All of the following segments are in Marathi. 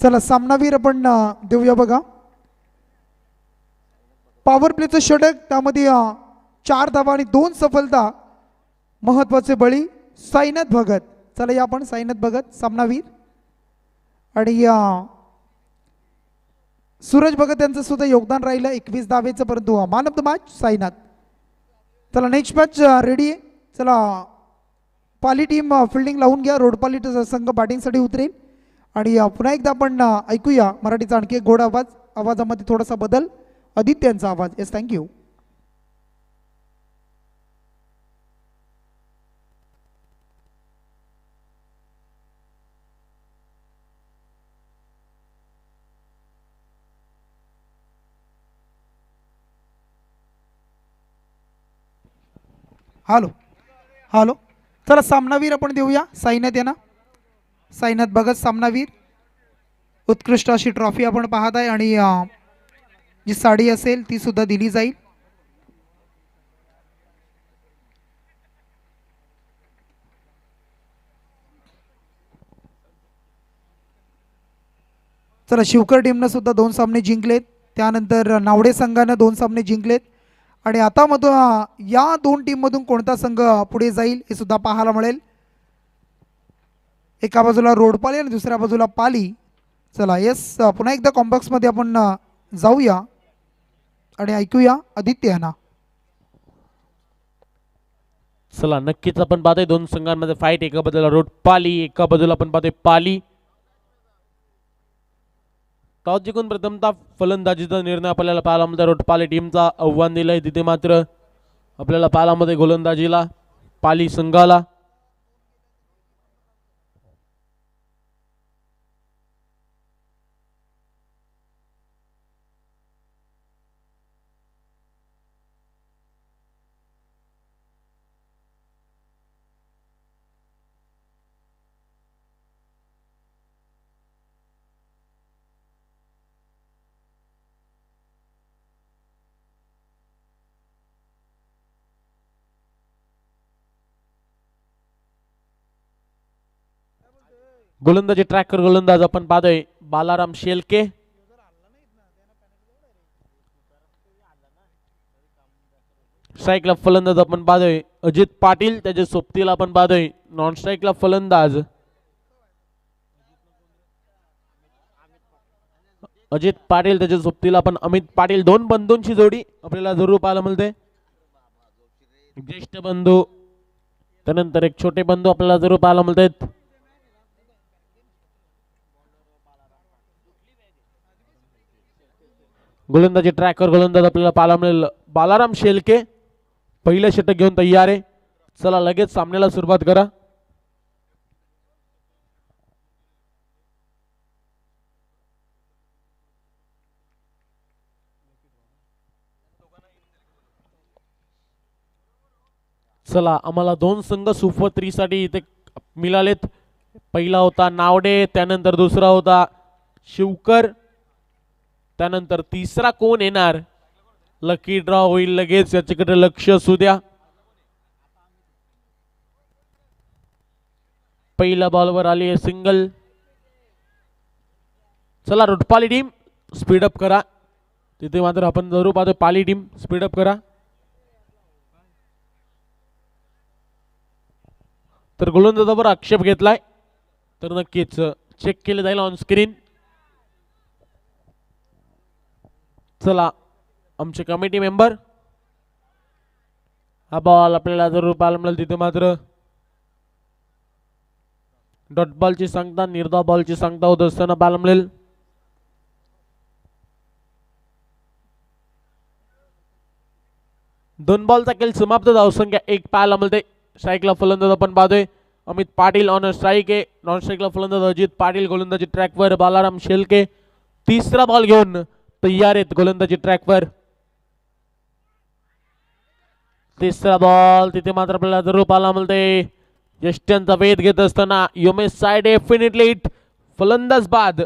चला सामनावीर आपण देऊया बघा. पॉवर प्लेचं षटक, त्यामध्ये 4 धावा आणि 2 सफलता. महत्वाचे बळी साईनाथ भगत. चला या आपण साईनाथ भगत सामनावीर. आणि सूरज भगत यांचं सुद्धा योगदान राहिलं 21 धावेचं, परंतु man of the match Sainath. चला नेक्स्ट मॅच रेडी आहे. चला पाली टीम फिल्डिंग लावून घ्या. रोडपाली संघ बॅटिंगसाठी उतरेल. आणि पुन्हा एकदा आपण ऐकूया मराठीचा आणखी एक गोड आवाज. आवाजामध्ये थोडासा बदल, आदित्यांचा आवाज. Yes, thank you. Hello hello. चला सामनावीर आपण देऊया साईनाथ यांना. साईनाथ भगत सामनावीर. उत्कृष्ट अशी ट्रॉफी आपण पाहत आहे. आणि जी साडी असेल ती सुद्धा दिली जाईल. चला शिवकर टीमनं सुद्धा 2 सामने जिंकलेत. त्यानंतर नावडे संघानं 2 सामने जिंकलेत. आणि आता मधून या 2 टीममधून कोणता संघ पुढे जाईल हे सुद्धा पाहायला मिळेल. एका बाजूला रोडपाली आणि दुसऱ्या बाजूला पाली. चला येस, पुन्हा एकदा कॉम्बॅक्समध्ये आपण जाऊया आणि ऐकूया आदित्य यांना. चला नक्कीच आपण पाहतोय 2 संघांमध्ये फाईट. एका बाजूला रोडपाली, एका बाजूला आपण पाहतोय पाली. टॉस जिंकून प्रथमतः फलंदाजीचा निर्णय आपल्याला पाहायला मिळतो. रोडपाली टीमचा आव्हान दिलंय. तिथे मात्र आपल्याला पाहायला मिळते गोलंदाजीला पाली संघाला. गोलंदाजी ट्रॅकर गोलंदाज आपण पाहतोय बालाराम शेलके. स्ट्राईकला फलंदाज आपण पाहतोय अजित पाटील. त्याच्या सोबतीला आपण पाहतोय नॉन स्ट्राईकला फलंदाज अजित पाटील. त्याच्या सोबतीला आपण अमित पाटील. 2 बंधूंची जोडी आपल्याला जरूर पाहायला मिळते. ज्येष्ठ बंधू त्यानंतर एक छोटे बंधू आपल्याला जरूर पाहायला मिळतात. गोलंदाजी ट्रॅकर गोलंदाज आपल्याला पाहायला मिळेल बालाराम शेलके. पहिलं षटक घेऊन तयार आहे. चला लगेच सामन्याला सुरुवात करा. चला आम्हाला 2 संघ सुपर 3 साठी इथे मिळालेत. पहिला होता नावडे, त्यानंतर दुसरा होता शिवकर, त्यानंतर तिसरा कोण येणार. लकी ड्रॉ होईल लगेच, याच्याकडे लक्ष असू द्या. पहिल्या बॉलवर आली आहे सिंगल. चला रोडपाली टीम स्पीडअप करा. तिथे मात्र आपण जरूर पाहतो पाली टीम स्पीडअप करा. तर गोलंदाजावर आक्षेप घेतलाय तर नक्कीच चेक केले जाईल ऑन स्क्रीन. चला आमचे कमिटी मेंबर, हा बॉल आपल्याला जरूर पाहायला मिळेल. तिथे मात्र डॉट बॉलची सांगता, निर्धाव बॉलची सांगता होत असताना पाहायला मिळेल. दोन बॉलचा खेळ समाप्त. धावसंख्या 1 पाहायला मिळते. स्ट्राईकला फलंदाज आपण पाहतोय अमित पाटील ऑन स्ट्राईक आहे. नॉन स्ट्राईकला फलंदाज अजित पाटील. गोलंदाजी ट्रॅकवर बालाराम शेलके. तिसरा बॉल घेऊन तयार आहेत गोलंदाजी ट्रॅकवर. तिसरा बॉल तिथे मात्र आपल्याला जरूर पाहायला मिळते. ज्येष्ठांचा वेध घेत असताना योमेश साय डेफिनेटली हिट. फलंदाज बाद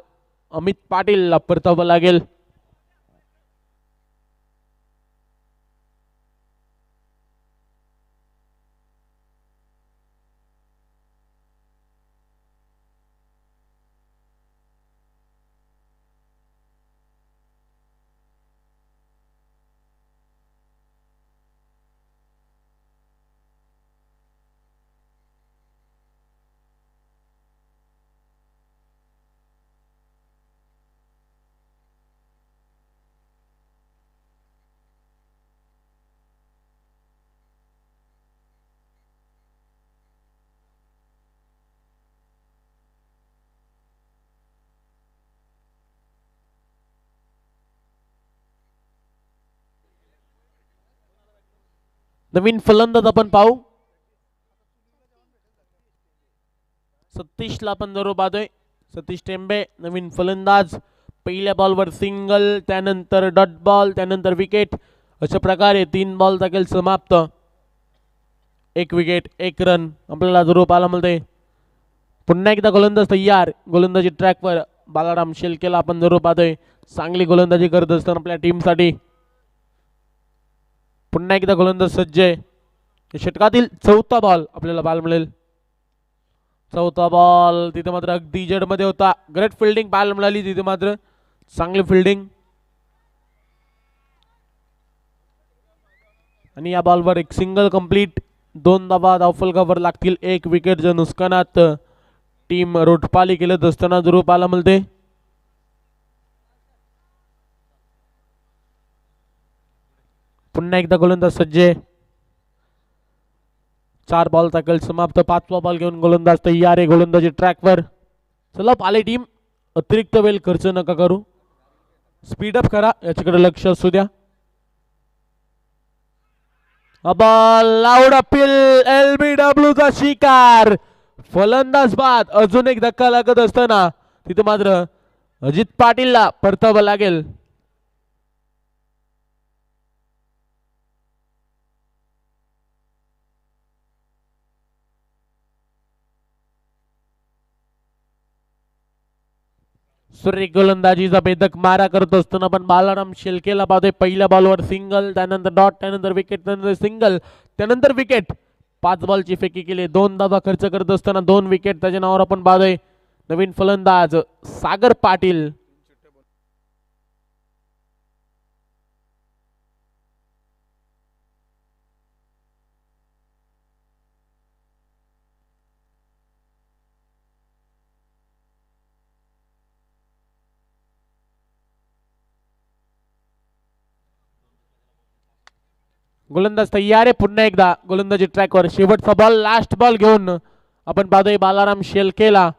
अमित पाटील परतावं लागेल. नवीन फलंदाज आपण पाहू. सतीशला आपण जरूर पाहतोय. सतीश टेंबे नवीन फलंदाज. पहिल्या बॉलवर सिंगल, त्यानंतर डॉट बॉल, त्यानंतर विकेट. अशा प्रकारे 3 बॉल जागेल समाप्त. 1 विकेट 1 रन आपल्याला जरूर पाहायला मिळते. पुन्हा एकदा गोलंदाज तयार. गोलंदाजी ट्रॅकवर बालाराम शेलकेला आपण जरूर पाहतोय. चांगली गोलंदाजी करत असताना आपल्या टीमसाठी. पुन्हा एकदा गोलंदाज सज्ज आहे. षटकातील 4था बॉल आपल्याला पाहायला मिळेल. 4था बॉल तिथे मात्र अगदी जडमध्ये होता. ग्रेट फिल्डिंग पाहायला मिळाली तिथे मात्र. चांगली फिल्डिंग. आणि या बॉलवर एक सिंगल कंप्लीट. 2 धावा धावफलकावर लागतील. 1 विकेटच्या नुकसानात टीम रोटपाली केलं असताना जरूर पाहायला मिळते. पुन्हा एकदा गोलंदाज सज्ज. 4 बॉल ताकल समाप्त. 5वा बॉल घेऊन गोलंदाज तयार आहे गोलंदाजी ट्रॅकवर. चला पाले टीम अतिरिक्त वेळ खर्च नका करू. स्पीडअप करा, याच्याकडे लक्ष असू द्या. Ball loud appeal. LBW चा शिकार. फलंदाज बाद. अजून एक धक्का लागत असताना तिथे मात्र अजित पाटीलला परतावं लागेल. सूर्य गोलंदाजीचा भेदक मारा करत असताना पण बालाराम शेलकेला पाहतोय. पहिल्या बॉलवर सिंगल, त्यानंतर डॉट, त्यानंतर विकेट, त्यानंतर सिंगल, त्यानंतर विकेट. 5 बॉलची फेकी केली. 2 धावा खर्च करत असताना 2 विकेट. त्याच्या नावावर आपण पाहतोय नवीन फलंदाज सागर पाटील. गोलंदाज तयार आहे. पुन्हा एकदा गोलंदाजी ट्रॅकवर. शेवटचा बॉल, लास्ट बॉल घेऊन आपण पाहतोय बालाराम शेलकेला.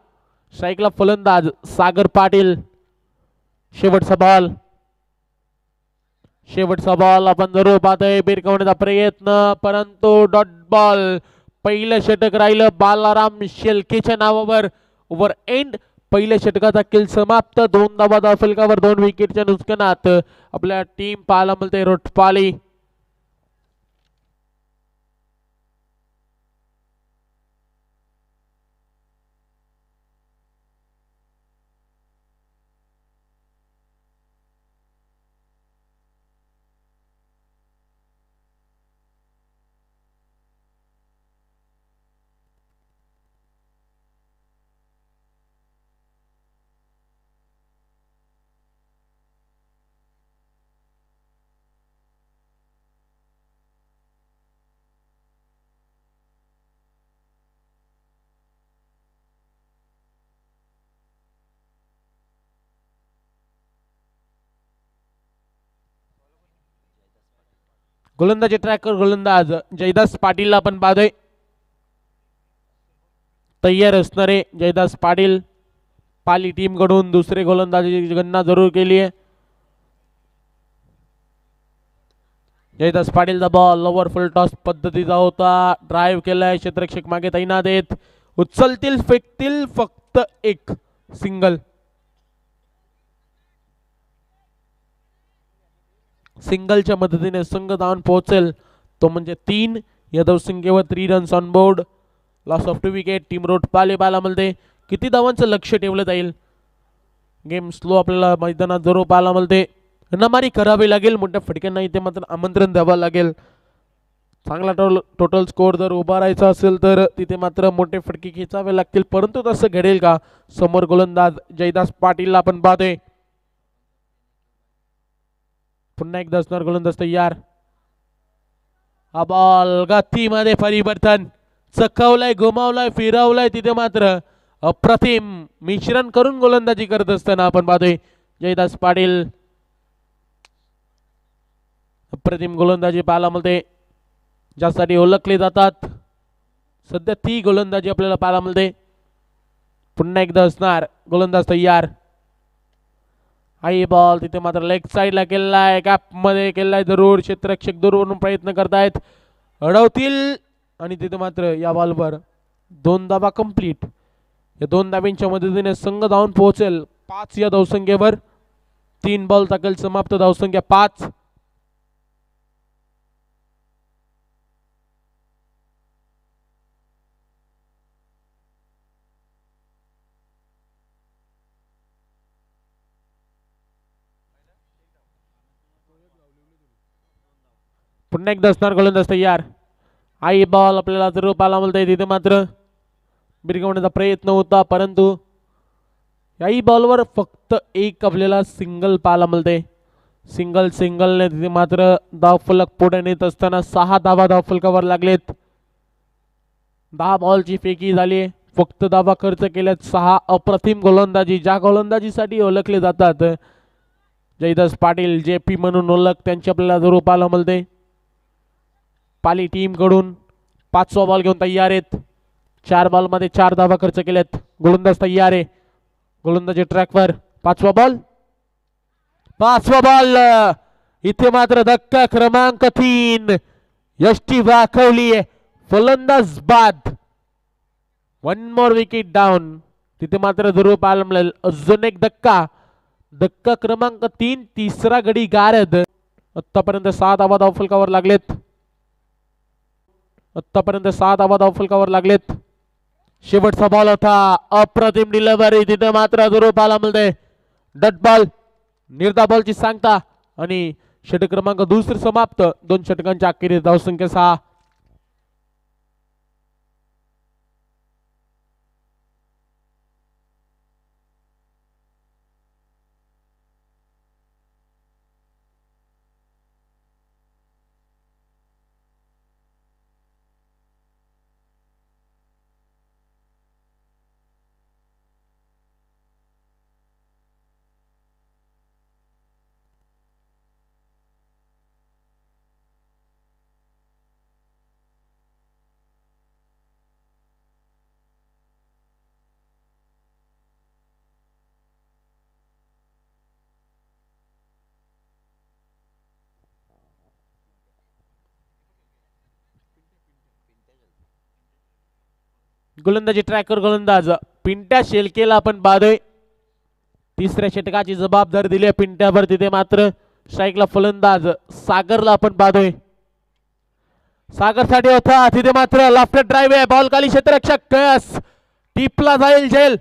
स्ट्राईकला फलंदाज सागर पाटील. शेवटचा बॉल. शेवटचा बॉल आपण जरूर पाहतोय. बिरकवण्याचा प्रयत्न, परंतु डॉट बॉल. पहिलं षटक राहिलं बालाराम शेलकेच्या नावावर. Over end. पहिल्या षटकाचा खेळ समाप्त. 2 धावा धावफलकावर 2 विकेटच्या नुकसानात आपल्या टीम पाहायला मिळते रोटपाली. गोलंदाजी ट्रॅकवर गोलंदाज जयदास पाटीलला आपण पाहतोय. तयार असणारे जयदास पाटील. पाली टीम कडून दुसरे गोलंदाजी गणना जरूर केली आहे. जयदास पाटीलचा बॉल लोवर फुल टॉस पद्धतीचा होता. ड्राईव्ह केलाय. क्षेत्ररक्षक मागे तैनात आहेत. उचलतील, फेकतील, फक्त 1 सिंगल. सिंगलच्या मदतीने संघ धावून पोहोचेल तो म्हणजे 3. या धावसंख्येवर 3 runs on board. Loss of 2 wicket. Team रोटपाले पाहायला मिळते. किती धावांचं लक्ष ठेवलं जाईल. गेम स्लो आपल्याला मैदानात जरूर पाहायला मिळते. नमारी करावी लागेल. मोठ्या फटक्यांना इथे मात्र आमंत्रण द्यावं लागेल. चांगला टोटल स्कोर जर उभा राहायचा असेल तर तिथे मात्र मोठे फटके खेचावे लागतील. परंतु तसं घडेल का. समोर गोलंदाज जयदास पाटीलला आपण पाहतोय. पुन्हा एकदा असणार गोलंदाज तयार. हा बॉल गतीमध्ये परिवर्तन. चकवलाय, घुमावलाय, फिरवलाय. तिथे मात्र अप्रतिम मिश्रण करून गोलंदाजी करत असताना आपण पाहतोय जयदास पाटील. अप्रतिम गोलंदाजी पाहायला मिळते. ज्यासाठी ओळखले जातात. सध्या ती गोलंदाजी आपल्याला पाहायला मिळते. पुन्हा एकदा असणार गोलंदाज तयार. हाई बॉल तिथे मात्र लेग साईडला केलाय. गॅप मध्ये केलाय जरूर. क्षेत्ररक्षक दूरवरून प्रयत्न करतायत. अडवतील आणि तिथे मात्र या बॉलवर 2 धावा कंप्लीट. या 2 धाब्यांच्या मदतीने संघ धावून पोहोचेल 5 या धावसंख्येवर. 3 बॉल टाकेल समाप्त, धावसंख्या 5. पुन्हा एकदा असणार गोलंदाज तयार. आई बॉल आपल्याला जरूर पाहायला मिळतंय. तिथे मात्र बिरगवण्याचा प्रयत्न होता, परंतु याही बॉलवर फक्त एक आपल्याला सिंगल पाहायला मिळते. सिंगलने तिथे मात्र धावफलक पुढे नेत असताना 6 धावा धावफलकावर लागलेत. 10 बॉलची फेकी झाली, फक्त धावा खर्च केल्यात 6. अप्रतिम गोलंदाजी, ज्या गोलंदाजीसाठी ओळखले जातात जयदास पाटील JP म्हणून ओळख, त्यांची आपल्याला जरूर पाहायला मिळते. पाली टीम कडून 5वा बॉल घेऊन तयार आहेत. 4 बॉलमध्ये 4 धावा खर्च केल्यात. गोलंदाज तयार आहे. गोलंदाजी ट्रॅकवर. 5वा बॉल इथे मात्र धक्का क्रमांक 3. यष्टी दाखवली, फलंदाज बाद. 1 मोर विकेट डाऊन. तिथे मात्र जरूर पाहायला मिळेल अजून एक धक्का क्रमांक 3. तिसरा गडी गारद. आतापर्यंत 6 धावा धावफलकावर लागलेत. शेवटचा बॉल होता. अप्रतिम डिलिव्हरी. तिथे मात्र जरूर पाहायला मिळते डट बॉल. निर्धा बॉलची सांगता आणि षटक क्रमांक 2 समाप्त. 2 षटकांच्या अखेरीस धावसंख्या 6. गोलंदाजी ट्रॅकर गोलंदाज पिंट्या शेलकेला आपण पाहतोय. तिसऱ्या षटकाची जबाबदारी दिली पिंट्यावर. तिथे मात्र स्ट्राईकला फलंदाज सागरला आपण पाहतोय. सागरसाठी होता. तिथे मात्र लाफ्टर ड्राइव्ह आहे. बॉल खाली, क्षेत्ररक्षक कस टिपला जाईल, झेल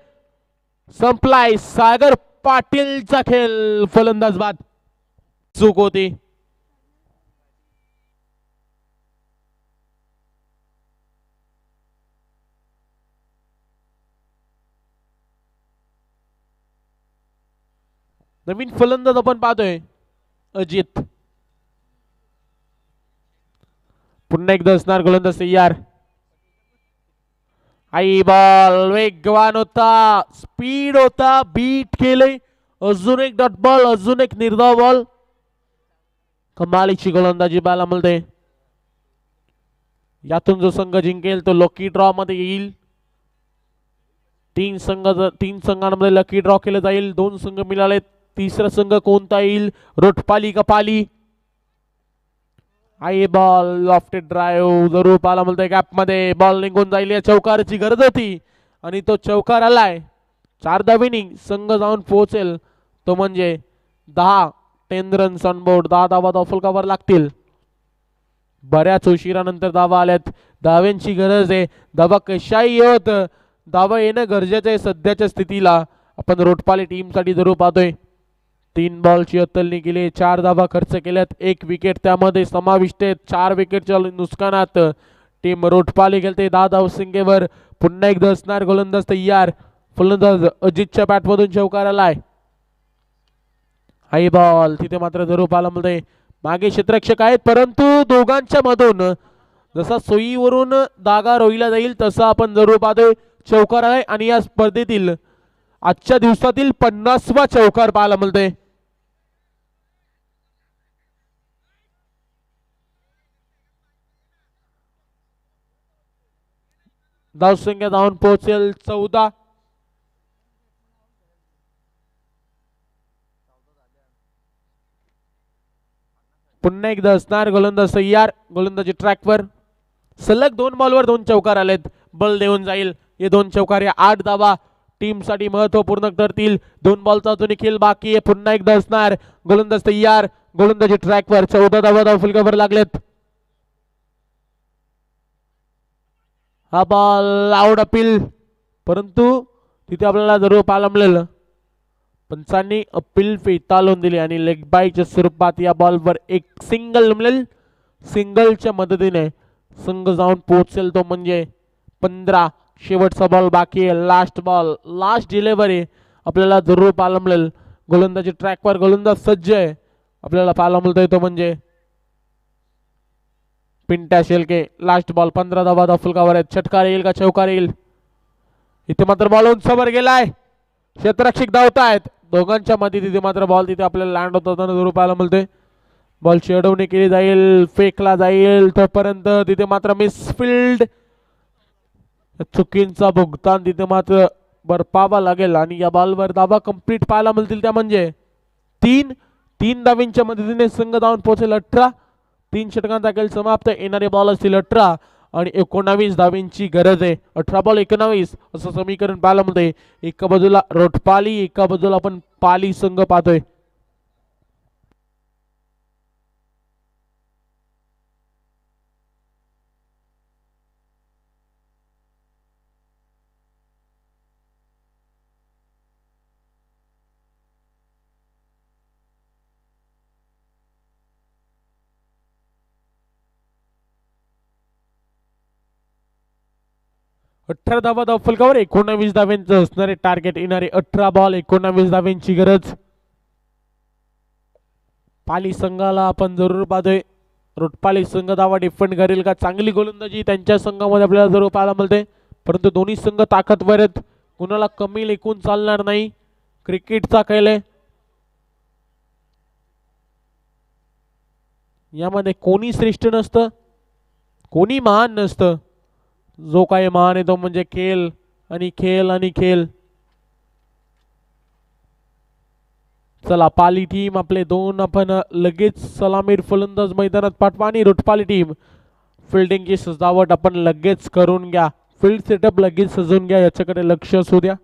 संपलाय. सागर पाटीलचा खेळ. फलंदाज बाद. चूक होती. नवीन फलंदाज आपण पाहतोय अजित. पुन्हा एकदा असणार गोलंदाज तयार. आई बॉल वेगवान होता, स्पीड होता, बीट केले. अजून एक डॉट बॉल, अजून एक निर्धाव बॉल. कमालीची गोलंदाजी पाहायला मिळते. यातून जो संघ जिंकेल तो लकी ड्रॉ मध्ये येईल. 3 संघांमध्ये लकी ड्रॉ केले जाईल. 2 संघ मिळाले. तिसरा संघ कोणता येईल? रोटपाली का Pali? Eye ball lofted drive जरूर पाहायला मिळतोय. गॅप मध्ये बॉल निघून जाईल. या चौकाराची गरज होती आणि तो चौकार आलाय. 4 धावेनी संघ जाऊन पोहोचेल तो म्हणजे 10 रन्स ऑन बोर्ड. 10 धावा धावफलकावर लागतील. बऱ्याच उशिरानंतर धावा आल्यात. धाव्यांची गरज आहे. धावा कशाही होत, धावा येणं गरजेचं आहे सध्याच्या स्थितीला. आपण रोटपाली टीम साठी जरूर पाहतोय. 3 बॉलची अत्तलनी केली. 4 धावा खर्च केल्यात. 1 विकेट त्यामध्ये समाविष्ट आहेत. 4 विकेटच्या नुकसानात टीम रोटपाली खेळते 10 धावसंख्येवर. पुन्हा एकदा असणार गोलंदाज तयार. फलंदाज अजितच्या बॅटमधून चौकार आलाय. हाय बॉल. तिथे मात्र जरूर पाहायला मिळते. मागे क्षेत्ररक्षक आहेत, परंतु दोघांच्या मधून जसा सोयीवरून धागा रोईला जाईल तसा आपण जरूर पाहतोय. चौकार आहे आणि या स्पर्धेतील आजच्या दिवसातील 50वा चौकार पाहायला मिळते. धावसंख्या धावून पोहोचेल 14. पुन्हा एकदा असणार गोलंदाज तयार. गोलंदाजी ट्रॅकवर. सलग 2 बॉलवर 2 चौकार आलेत. बल देऊन जाईल हे 2 चौकार, या 8 धावा टीम साठी महत्वपूर्ण ठरतील. 2 बॉलचा अजूनही खेळ बाकी आहे. पुन्हा एकदा असणार गोलंदाज तयार, गोलंदाजी ट्रॅकवर. 14 धावा धावफलकावर लागलेत. हा बॉल आउट अपील, परंतु तिथे आपल्याला जरूर पाहायला मिळेल पंचांनी अपील फेटाळून दिली आणि लेग बायच्या स्वरूपात या बॉलवर एक सिंगल मिळेल. सिंगलच्या मदतीने संघ जाऊन पोहोचेल तो म्हणजे 15. शेवटचा बॉल बाकी आहे. लास्ट बॉल, लास्ट डिलिव्हरी आपल्याला जरूर पाहायला मिळेल. गोलंदाजी ट्रॅकवर गोलंदाज सज्ज आहे. आपल्याला पाहायला मिळतोय तो म्हणजे पिंट्या शेलके. लास्ट बॉल, 15 धावा धावफलकावर आहेत. षटकार येईल का चौकार येईल? इथे मात्र बॉल उंचावर गेलाय. क्षेत्ररक्षक धावतायत दोघांच्या मध्ये. तिथे मात्र बॉल तिथे आपल्याला लँड होताना जरूर पाहायला मिळतोय. बॉलची अडवणी केली जाईल, फेकला जाईल, तोपर्यंत तिथे मात्र मिसफिल्ड. चुकींचा भुगतान तिथे मात्र बरपावा लागेल आणि या बॉलवर धावा कंप्लीट पाहायला मिळतील त्या म्हणजे 3 धावींच्या मदतीने संघ धावून पोहोचेल 18. 3 षटकांचा खेळ समाप्त. येणारे बॉल असतील 18 आणि 19 धावींची गरज आहे. 18 बॉल 19 असं समीकरण पाहायला मिळतंय. एका बाजूला रोटपाली, एका बाजूला आपण पाली संघ पाहतोय. अठरा धावा धावफलकावर 19 धाव्यांचं असणारे टार्गेट. येणारे 18 बॉल 19 धाव्यांची गरज. पाली संघाला आपण जरूर पाहतोय. रोटपाली संघ धावा डिफेंड करेल का? चांगली गोलंदाजी त्यांच्या संघामध्ये आपल्याला जरूर पाहायला मिळते, परंतु दोन्ही संघ ताकदवर आहेत. कुणाला कमी लेखून चालणार नाही. क्रिकेटचा खेळ आहे, यामध्ये कोणी श्रेष्ठ नसतं, कोणी महान नसतं. जो काही महान आहे तो म्हणजे खेळ आणि खेळ आणि खेळ. चला, पाली टीम आपले 2 आपण लगेच सलामीर फलंदाज मैदानात पाठवा आणि रोटपाली टीम फिल्डिंगची सजावट आपण लगेच करून घ्या. फील्ड सेटअप लगेच सजवून घ्या, याच्याकडे लक्ष असू द्या.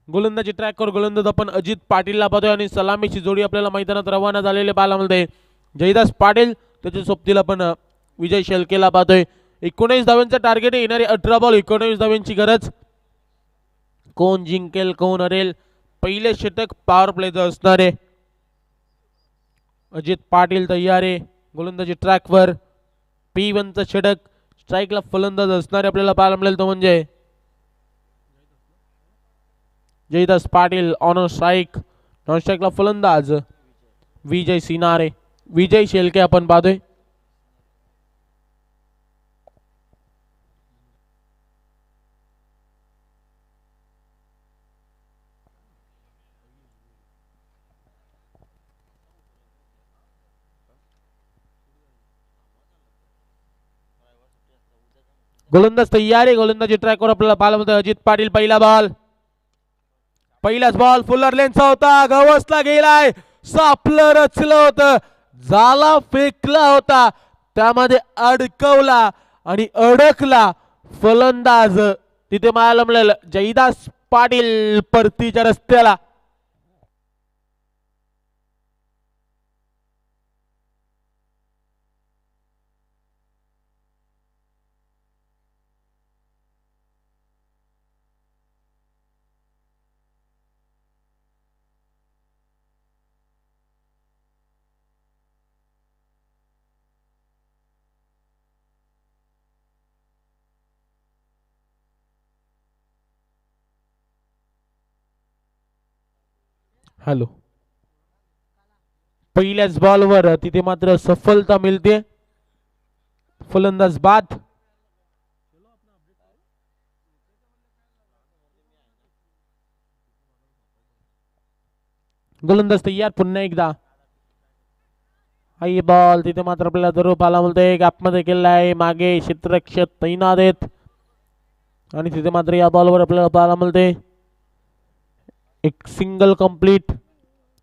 गोलंदाजी ट्रॅकवर गोलंदाज आपण अजित पाटीलला पाहतोय आणि सलामीची जोडी आपल्याला मैदानात रवाना झालेले पाहायला मिळते. जयदास पाटील त्याच्या सोबतीला आपण विजय शेलकेला पाहतोय. 19 धाव्यांचा टार्गेट आहे. येणारे 18 बॉल 19 धाव्यांची गरज. कोण जिंकेल कोण हरेल? पहिले षटक पॉवर प्लेचं असणार आहे. अजित पाटील तयार आहे गोलंदाजी ट्रॅकवर. P1 चा षटक. स्ट्राईकला फलंदाज असणारे आपल्याला पाहायला मिळेल तो म्हणजे Jaydas Patil on strike. Non स्ट्राईकला फलंदाज विजय सिनारे. विजय शेलके आपण पाहतोय. गोलंदाज तयार आहे. गोलंदाजी ट्रॅकवर आपल्याला पाहायला मिळतं अजित पाटील. पहिला बॉल. पहिलाच बॉल फुलर लेनचा होता. गवसला गेलाय. सापलं रचलं होतं. झाला फेकला होता. त्यामध्ये अडकवला आणि अडकला फलंदाज. तिथे पाहायला मिळेल जयदास पाटील परतीच्या रस्त्याला. हॅलो. पहिल्याच बॉलवर तिथे मात्र सफलता मिळते. फलंदाज बाद. गोलंदाज तयार पुन्हा एकदा. आई बॉल तिथे मात्र आपल्याला जरूर पाहायला मिळतोय. गॅपमध्ये केलेला आहे. मागे क्षेत्ररक्षक तैनात आहेत आणि तिथे मात्र या बॉलवर आपल्याला पाहायला मिळते एक सिंगल कंप्लीट.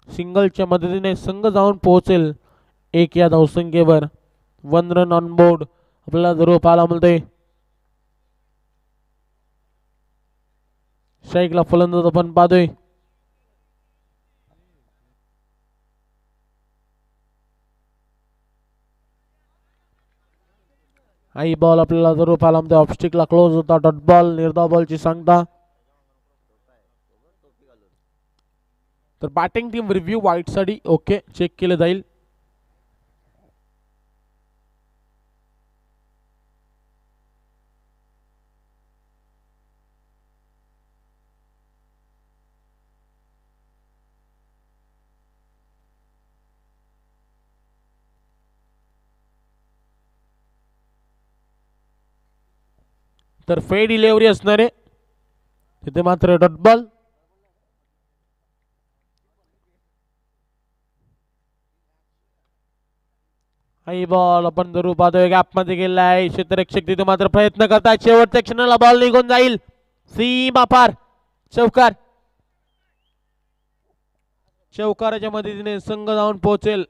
सिंगलच्या मदतीने संघ जाऊन पोहोचेल 1 या धावसंख्येवर. 1 रन ऑन बोर्ड आपल्याला जरूर पाहायला मिळते. स्ट्राईकला फलंदाज आपण पाहतोय. आई बॉल आपल्याला जरूर पाहायला मिळते. ऑफस्टिकला क्लोज होता. Dot ball. निर्धाव बॉलची सांगता. तर बॅटिंग टीम रिव्ह्यू वाईट साठी ओके चेक केलं जाईल. तर फेड डिलिव्हरी असणार आहे. तिथे मात्र डॉट बॉल. आई बॉल आपण जरूर पाहतोय. गॅप मध्ये गेला आहे. क्षेत्ररक्षक तिथे मात्र प्रयत्न करतात. शेवटच्या क्षणाला बॉल निघून जाईल. सीमा पार. चौकार. चौकाराच्या मदतीने संघ जाऊन पोहोचेल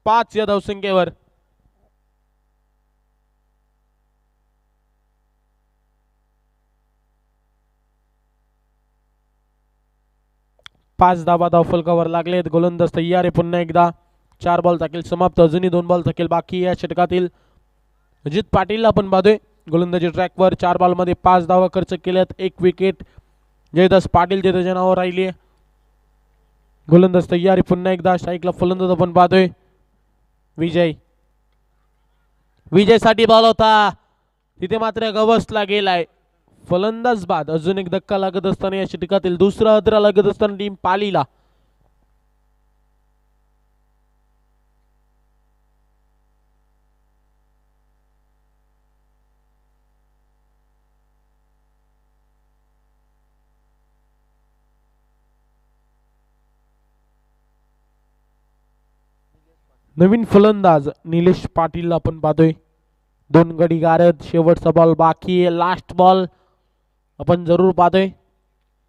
5 या धावसंख्येवर. पाच धाबा धाव फलकावर लागलेत. गोलंदाज तयार आहे पुन्हा एकदा. 4 बॉल थकेल समाप्त. अजूनही 2 बॉल थकेल बाकी या षटकातील. अजित पाटील आपण पाहतोय गोलंदाजी ट्रॅकवर. 4 बॉल मध्ये 5 धावा खर्च केल्यात. 1 विकेट. जयदास पाटील जे त्याच्या नावावर राहिली. गोलंदाज तयार आहे पुन्हा एकदा. स्ट्राईकला फलंदाज आपण पाहतोय विजय. विजय साठी बॉल होता. तिथे मात्र गवसला गेलाय. फलंदाज बाद. अजून एक धक्का लागत असताना या षटकातील दुसरा अधरा लागत असताना टीम पालीला. नवीन फलंदाज निलेश पाटील आपण पाहतोय. 2 गडी गारद. शेवटचा बॉल बाकी आहे. लास्ट बॉल आपण जरूर पाहतोय.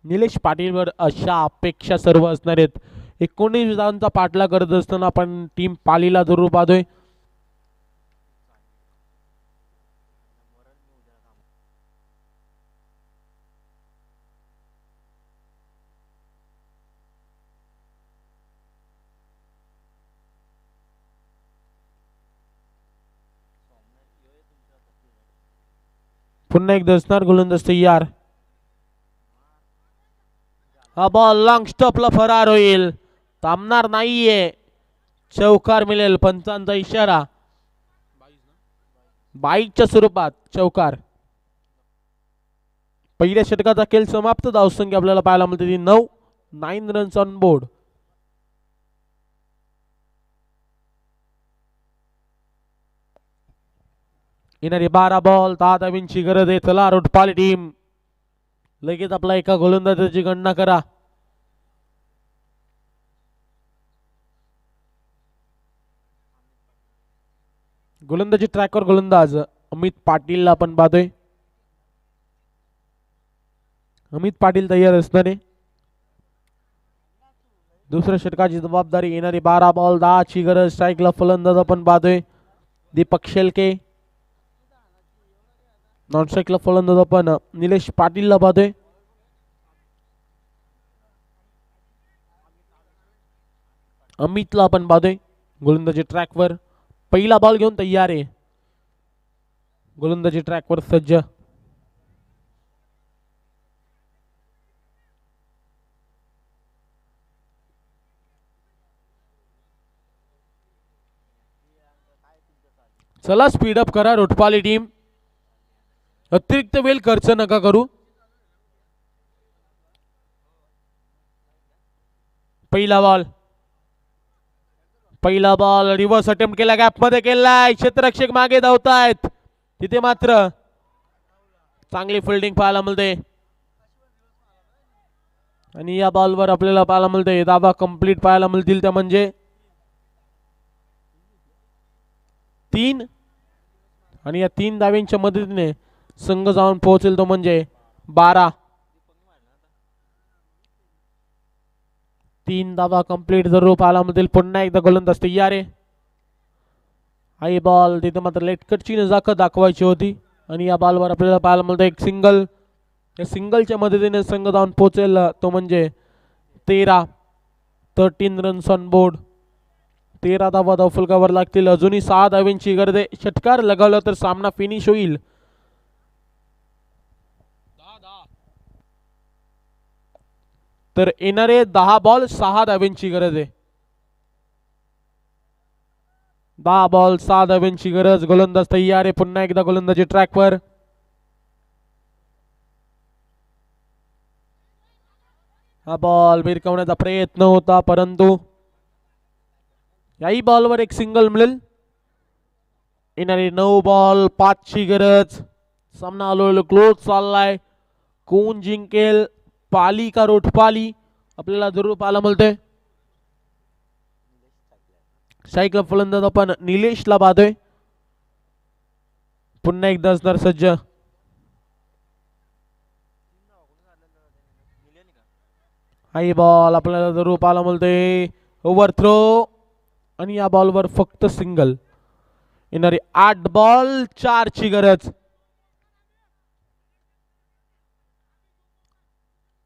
निलेश पाटीलवर अशा अपेक्षा सर्व असणार आहेत. 19 धावांचा पाठला करत असताना आपण टीम पालीला जरूर पाहतोय. पुन्हा एकदा असणार गोलंदाज तयार. हा बॉल लॉंग स्टॉपला फरार होईल. थांबणार नाहीये. चौकार मिळेल. पंचांचा इशारा. 22च्या स्वरूपात चौकार. पहिल्या षटकाचा खेळ समाप्त. धावसंख्या आपल्याला पाहायला मिळते ती 9 रन्स ऑन बोर्ड. येणारे 12 बॉल 10 धावांची गरज आहे. चला रोटपाली टीम लगेच आपला एका गोलंदाजाची गणना करा. गोलंदाजी ट्रॅकवर गोलंदाज अमित पाटीलला आपण पाहतोय. अमित पाटील तयार असणारे. दुसऱ्या षटकाची जबाबदारी. येणारी 12 बॉल 10 ची गरज. स्ट्राईकला फलंदाज आपण पाहतोय दीपक शेलके. नॉन स्ट्राईकला फलंदाज आपण निलेश पाटीलला पाहतोय. अमितला आपण पाहतोय गोलंदाजी ट्रॅकवर. पहिला बॉल घेऊन तयार आहे. गोलंदाजी ट्रॅकवर सज्ज. चला स्पीड अप करा रोटपाली टीम. अतिरिक्त वेळ खर्च नका करू. पहिला बॉल रिव्हर्स अटेम्प्ट केला. गॅप मध्ये केलाय. क्षेत्ररक्षक मागे धावतायत. तिथे मात्र चांगली फिल्डिंग पाहायला मिळते. आणि या बॉलवर आपल्याला पाहायला मिळते धावा कंप्लीट पाहायला मिळतील त्या म्हणजे 3. आणि या 3 धाव्यांच्या मदतीने संघ जाऊन पोहोचेल तो म्हणजे 12. 3 धावा कंप्लीट जरूर पाहायला मिळतील. पुन्हा एकदा गोलंदाज तयार आहे. आई बॉल तिथे मात्र लेटकटची नजाकत दाखवायची होती. आणि या बॉलवर आपल्याला पाहायला मिळतं एक सिंगल. या सिंगलच्या मदतीने संघ जाऊन पोहोचेल तो म्हणजे 13 रन्स ऑन बोर्ड. 13 धावा धावफलकावर लागतील. अजूनही 6 धावांची गरज आहे. षटकार लगावला तर सामना फिनिश होईल. तर येणारे 10 बॉल 6 धावांची गरज आहे. 10 बॉल 6 धावांची गरज. गोलंदाज तयार आहे. पुन्हा एकदा गोलंदाजी ट्रॅकवर. हा बॉल भिरकवण्याचा प्रयत्न होता परंतु याही बॉलवर एक सिंगल मिळेल. येणारे 9 बॉल 5 ची गरज. सामना हळूहळू क्लोज चाललाय. कोण जिंकेल पाली का रोटपाली आपल्याला जरूर पाहायला मिळतंय. सायकल फलंदाज आपण निलेशला पाहतोय. पुन्हा एकदा असणार सज्ज. हाई बॉल आपल्याला जरूर पाहायला मिळतोय. Over throw. आणि या बॉलवर फक्त सिंगल. येणारी 8 बॉल 4 ची गरज.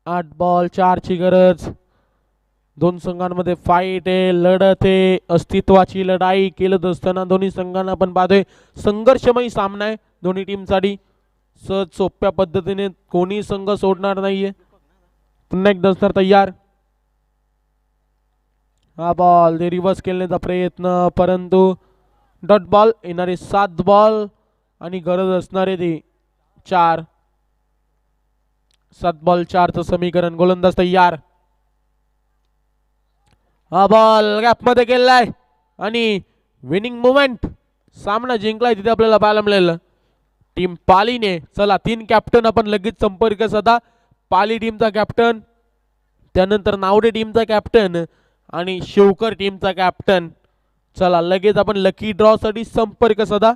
8 बॉल 4 ची गरज. दोन संघांमध्ये फाईट आहे. लढत आहे. अस्तित्वाची लढाई केलत असताना दोन्ही संघांना आपण पाहतोय संघर्षमय सामना आहे दोन्ही टीमसाठी. सहज सोप्या पद्धतीने कोणी संघ सोडणार नाहीये. पुन्हा एकदा असणार तयार. हा बॉल ते रिव्हर्स केल्याचा प्रयत्न परंतु डॉट बॉल. येणारे 7 बॉल आणि गरज असणारे ते 4. 7 बॉल 4 चं समीकरण. गोलंदाज तयार. हा बॉल गॅप मध्ये केलाय आणि विनिंग मुवमेंट. सामना जिंकलाय तिथे आपल्याला पाहायला मिळेल टीम पालीने. चला 3 कॅप्टन आपण लगेच संपर्क साधा. पाली टीमचा कॅप्टन, त्यानंतर नावडे टीमचा कॅप्टन आणि शिवकर टीमचा कॅप्टन. चला लगेच आपण लकी ड्रॉ साठी संपर्क साधा.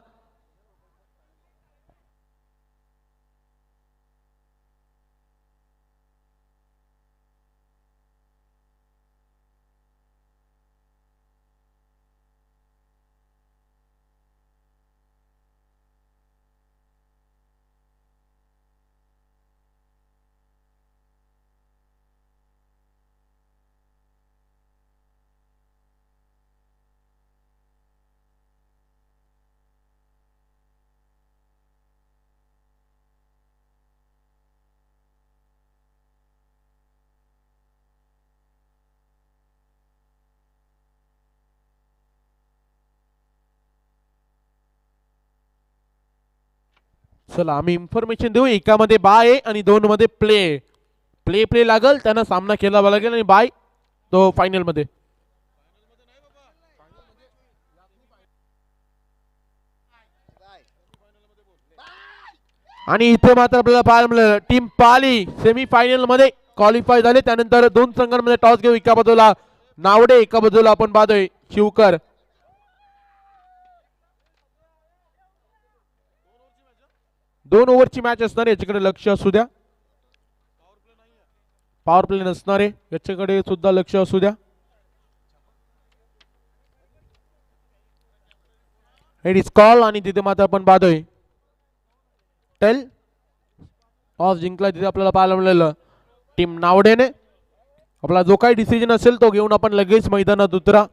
चला आम्ही इन्फॉर्मेशन देऊ. एकामध्ये बाय आहे आणि 2 मध्ये प्ले प्ले प्ले लागल त्यांना सामना खेळावा लागेल आणि बाय तो फायनल मध्ये. आणि इथे मात्र आपल्याला पाहायला मिळालं टीम पाली सेमी फायनल मध्ये क्वालिफाय झाले. त्यानंतर 2 संघांमध्ये टॉस घेऊ. एका बाजूला नावडे एका बाजूला आपण पाहतोय शिवकर. 2 ओव्हरची मॅच असणार आहे याच्याकडे लक्ष असू द्या. पॉवर प्ले नसणार आहे याच्याकडे सुद्धा लक्ष असू द्या. इट इज कॉल आणि तिथे मात्र आपण पाहतोय टेल टॉस जिंकला. तिथे आपल्याला पाहायला मिळालं टीम नावडेने. आपला जो काही डिसिजन असेल तो घेऊन आपण लगेच मैदानात उतरा.